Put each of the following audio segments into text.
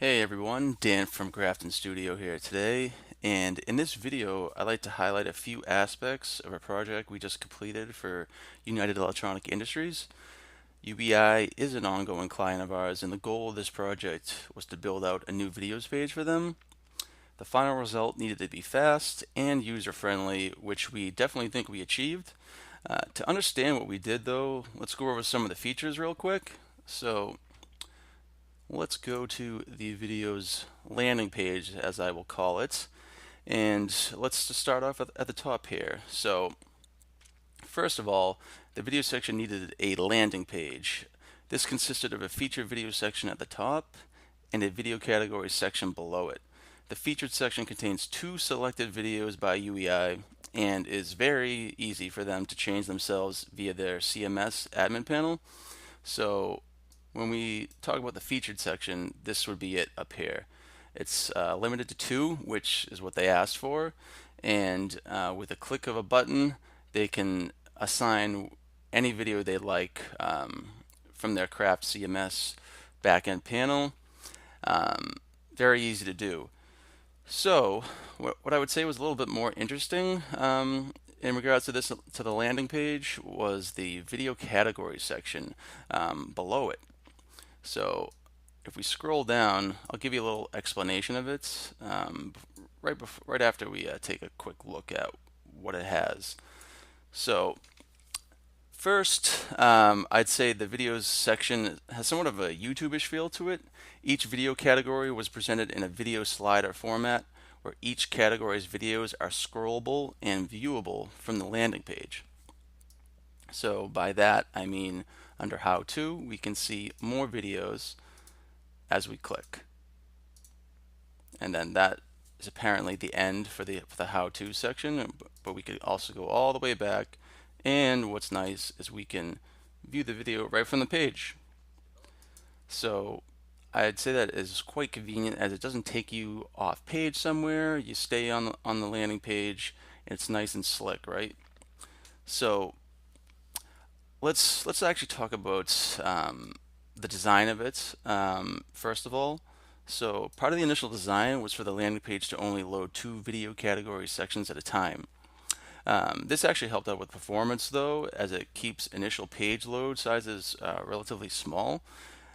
Hey everyone, Dan from Grafton Studio here today, and in this video I'd like to highlight a few aspects of a project we just completed for United Electronic Industries. UBI is an ongoing client of ours, and the goal of this project was to build out a new videos page for them. The final result needed to be fast and user-friendly, which we definitely think we achieved. To understand what we did though, let's go over some of the features real quick. So let's go to the video's landing page, as I will call it, and let's just start off at the top here. So first of all, the video section needed a landing page. This consisted of a featured video section at the top and a video category section below it. The featured section contains two selected videos by UEI and is very easy for them to change themselves via their CMS admin panel. So when we talk about the featured section, this would be it up here. It's limited to two, which is what they asked for, and with a click of a button, they can assign any video they like from their Craft CMS backend panel. Very easy to do. So, what I would say was a little bit more interesting in regards to this to the landing page was the video category section below it. So if we scroll down, I'll give you a little explanation of it right after we take a quick look at what it has. So first, I'd say the videos section has somewhat of a YouTube-ish feel to it. Each video category was presented in a video slider format where each category's videos are scrollable and viewable from the landing page. So by that, I mean under How To, we can see more videos as we click. And then that is apparently the end for the How To section, but we could also go all the way back. And what's nice is we can view the video right from the page. So I'd say that is quite convenient as it doesn't take you off page somewhere. You stay on the landing page. And it's nice and slick, right? So let's actually talk about the design of it first of all. So part of the initial design was for the landing page to only load two video category sections at a time. This actually helped out with performance though, as it keeps initial page load sizes relatively small.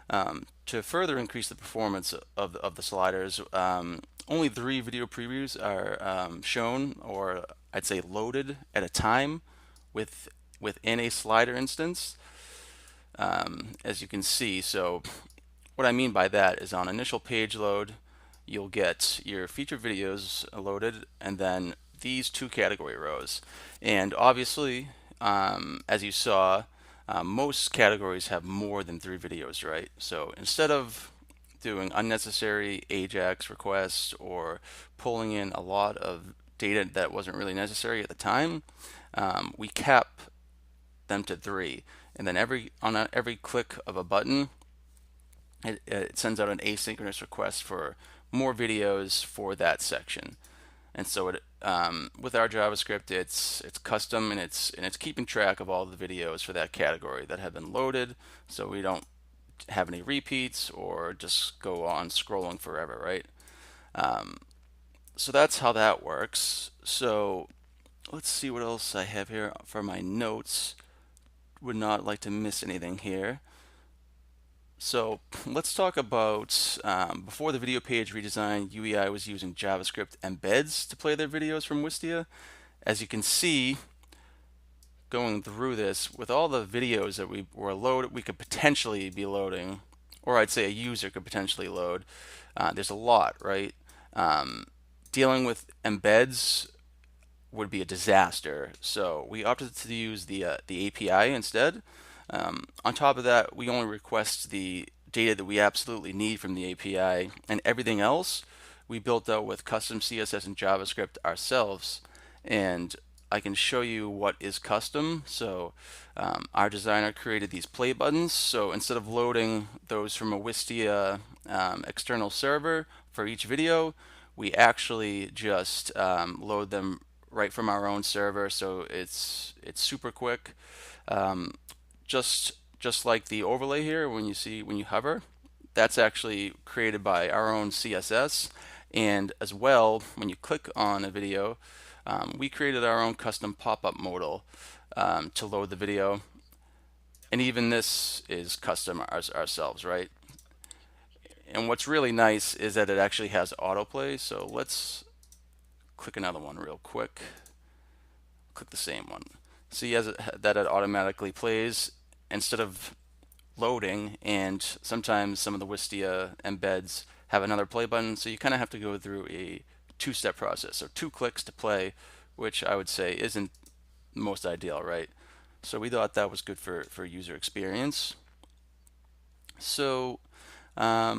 To further increase the performance of the sliders, only 3 video previews are shown, or I'd say loaded at a time within a slider instance, as you can see. So what I mean by that is on initial page load, you'll get your featured videos loaded and then these 2 category rows. And obviously, as you saw, most categories have more than 3 videos, right? So instead of doing unnecessary AJAX requests or pulling in a lot of data that wasn't really necessary at the time, we cap them to 3. And then every click of a button, it sends out an asynchronous request for more videos for that section. And so with our JavaScript, it's custom and it's keeping track of all the videos for that category that have been loaded, so we don't have any repeats or just go on scrolling forever, right? So that's how that works. So let's see what else I have here for my notes. Would not like to miss anything here. So let's talk about before the video page redesign, UEI was using JavaScript embeds to play their videos from Wistia. As you can see, going through this, with all the videos that we could potentially be loading, or I'd say a user could potentially load. There's a lot, right? Dealing with embeds would be a disaster. So we opted to use the API instead. On top of that, we only request the data that we absolutely need from the API, and everything else we built out with custom CSS and JavaScript ourselves. And I can show you what is custom. So our designer created these play buttons. So instead of loading those from a Wistia external server for each video, we actually just load them right from our own server. So it's super quick. Just like the overlay here, when you hover, that's actually created by our own CSS. And as well, when you click on a video, we created our own custom pop-up modal to load the video. And even this is custom ourselves, right? And what's really nice is that it actually has autoplay. So let's click another one real quick. Click the same one. See that it automatically plays instead of loading, and sometimes some of the Wistia embeds have another play button, so you kind of have to go through a two-step process. So 2 clicks to play, which I would say isn't most ideal, right? So we thought that was good for user experience. So now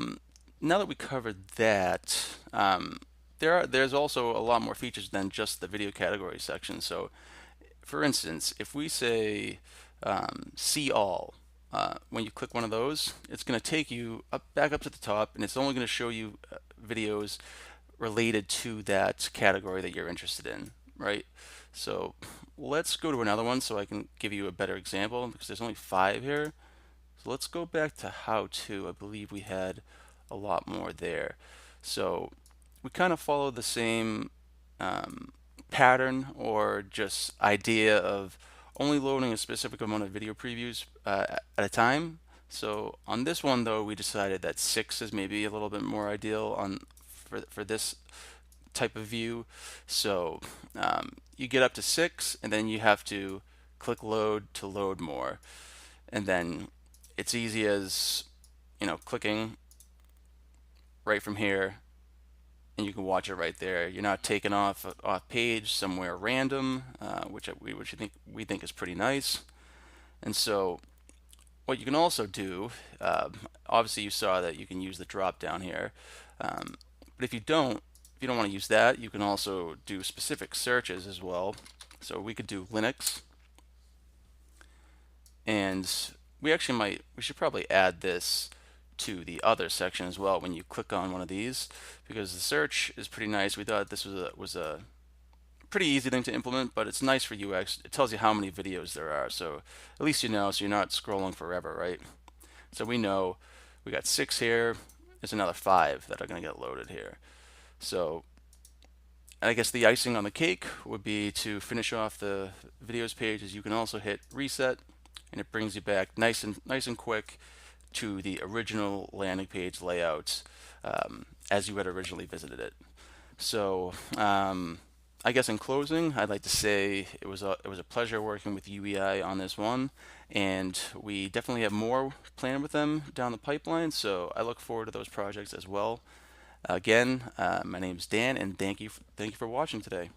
that we covered that, there's also a lot more features than just the video category section. So for instance, if we say see all, when you click one of those, it's going to take you back up to the top, and it's only going to show you videos related to that category that you're interested in, right? So let's go to another one so I can give you a better example, because there's only 5 here. So let's go back to how to. I believe we had a lot more there. So we kind of follow the same pattern or just idea of only loading a specific amount of video previews at a time. So on this one though, we decided that 6 is maybe a little bit more ideal for this type of view. So you get up to 6, and then you have to click load to load more. And then it's easy as, clicking right from here, and you can watch it right there. You're not taken off page somewhere random, which we think is pretty nice. And so what you can also do, obviously you saw that you can use the drop down here, but if you don't want to use that, you can also do specific searches as well. So we could do Linux, and we should probably add this to the other section as well when you click on one of these, because the search is pretty nice. We thought this was a pretty easy thing to implement, but it's nice for UX. It tells you how many videos there are, so at least you know, so you're not scrolling forever, right? So we know we got 6 here. There's another 5 that are going to get loaded here. So I guess the icing on the cake would be to finish off the videos page, is you can also hit reset, and it brings you back nice and quick to the original landing page layout as you had originally visited it. So I guess in closing, I'd like to say it was a pleasure working with UEI on this one, and we definitely have more planned with them down the pipeline. So I look forward to those projects as well. Again, my name is Dan, and thank you for watching today.